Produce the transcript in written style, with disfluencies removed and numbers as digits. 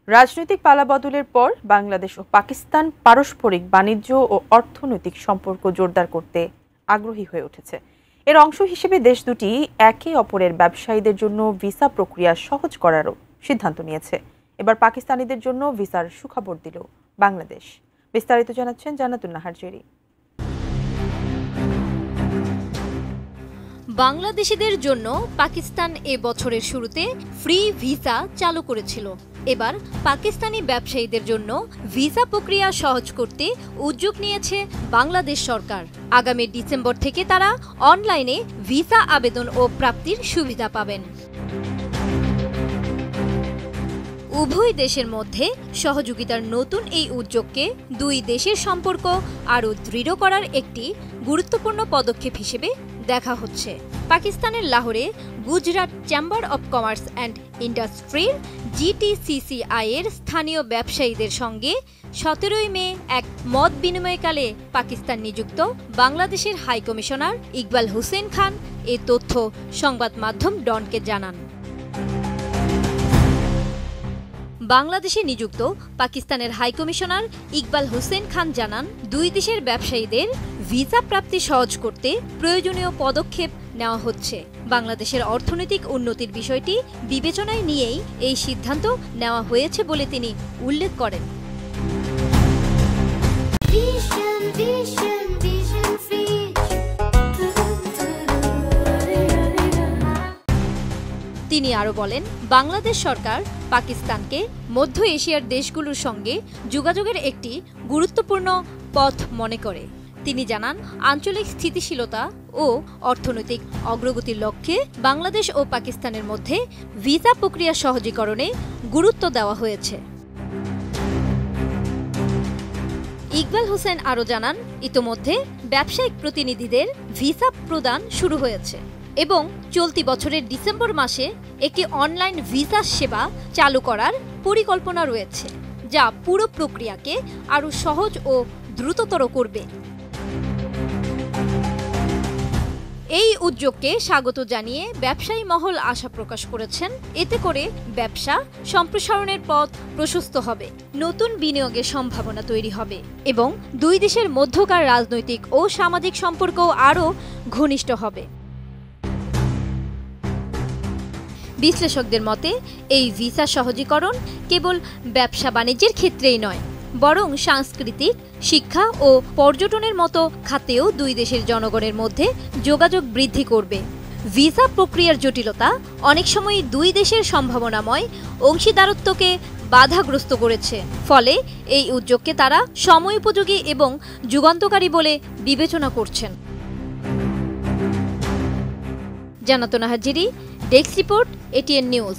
রাজনৈতিক পালাবদলের পর বাংলাদেশ ও পাকিস্তান পারস্পরিক বাণিজ্য ও অর্থনৈতিক সম্পর্ক জোরদার করতে আগ্রহী হয়ে উঠেছে। এর অংশ হিসেবে দেশ দুটি একে অপরের ব্যবসায়ীদের জন্য ভিসা প্রক্রিয়া সহজ করারও সিদ্ধান্ত নিয়েছে। এবার পাকিস্তানিদের জন্য ভিসার সুখবর দিল বাংলাদেশ। বিস্তারিত জানাচ্ছেন জান্নাতুন নাহার জেরি। বাংলাদেশিদের জন্য পাকিস্তান এ বছরের শুরুতে ফ্রি ভিসা চালু করেছিল। এবার পাকিস্তানি ব্যবসায়ীদের জন্য ভিসা প্রক্রিয়া সহজ করতে উদ্যোগ নিয়েছে বাংলাদেশ সরকার। আগামী ডিসেম্বর থেকে তারা অনলাইনে ভিসা আবেদন ও প্রাপ্তির সুবিধা পাবেন। উভয় দেশের মধ্যে সহযোগিতার নতুন এই উদ্যোগকে দুই দেশের সম্পর্ক আরও দৃঢ় করার একটি গুরুত্বপূর্ণ পদক্ষেপ হিসেবে দেখা হচ্ছে। পাকিস্তানের লাহোরে Gujarat chamber of commerce and ইন্ডাস্ট্রির GTCCI এর স্থানীয় ব্যবসায়ীদের সঙ্গে 17 মে এক মত বিনিময়কালে পাকিস্তান নিযুক্ত বাংলাদেশের হাইকমিশনার ইকবাল হোসেন খান এ তথ্য সংবাদ মাধ্যম ডনকে জানান। বাংলাদেশে নিযুক্ত পাকিস্তানের হাইকমিশনার ইকবাল হোসেন খান জানান, দুই দেশের ব্যবসায়ীদের ভিসা প্রাপ্তি সহজ করতে প্রয়োজনীয় পদক্ষেপ নেওয়া হচ্ছে। বাংলাদেশের অর্থনৈতিক উন্নতির বিষয়টি বিবেচনায় নিয়েই এই সিদ্ধান্ত নেওয়া হয়েছে বলে তিনি উল্লেখ করেন। তিনি আরও বলেন, বাংলাদেশ সরকার পাকিস্তানকে মধ্য এশিয়ার দেশগুলোর সঙ্গে যোগাযোগের একটি গুরুত্বপূর্ণ পথ মনে করে। তিনি জানান, আঞ্চলিক স্থিতিশীলতা ও অর্থনৈতিক অগ্রগতির লক্ষ্যে বাংলাদেশ ও পাকিস্তানের মধ্যে ভিসা প্রক্রিয়া সহজীকরণে গুরুত্ব দেওয়া হয়েছে। ইকবাল হোসেন আরও জানান, ইতোমধ্যে ব্যবসায়িক প্রতিনিধিদের ভিসা প্রদান শুরু হয়েছে এবং চলতি বছরের ডিসেম্বর মাসে একটি অনলাইন ভিসা সেবা চালু করার পরিকল্পনা রয়েছে, যা পুরো প্রক্রিয়াকে আরও সহজ ও দ্রুততর করবে। এই উদ্যোগকে স্বাগত জানিয়ে ব্যবসায়ী মহল আশা প্রকাশ করেছেন, এতে করে ব্যবসা সম্প্রসারণের পথ প্রশস্ত হবে, নতুন বিনিয়োগের সম্ভাবনা তৈরি হবে এবং দুই দেশের মধ্যকার রাজনৈতিক ও সামাজিক সম্পর্কও আরও ঘনিষ্ঠ হবে। বিশ্লেষকদের মতে, এই ভিসা সহজীকরণ কেবল ব্যবসা বাণিজ্যের ক্ষেত্রেই নয়, বরং সাংস্কৃতিক, শিক্ষা ও পর্যটনের মতো খাতেও দুই দেশের জনগণের মধ্যে যোগাযোগ বৃদ্ধি করবে। ভিসা প্রক্রিয়ার জটিলতা অনেক সময় দুই দেশের সম্ভাবনাময় অংশীদারত্বকে বাধাগ্রস্ত করেছে, ফলে এই উদ্যোগকে তারা সময়োপযোগী এবং যুগান্তকারী বলে বিবেচনা করছেন। জান্নাতুন Nahar, desk report, ATN news.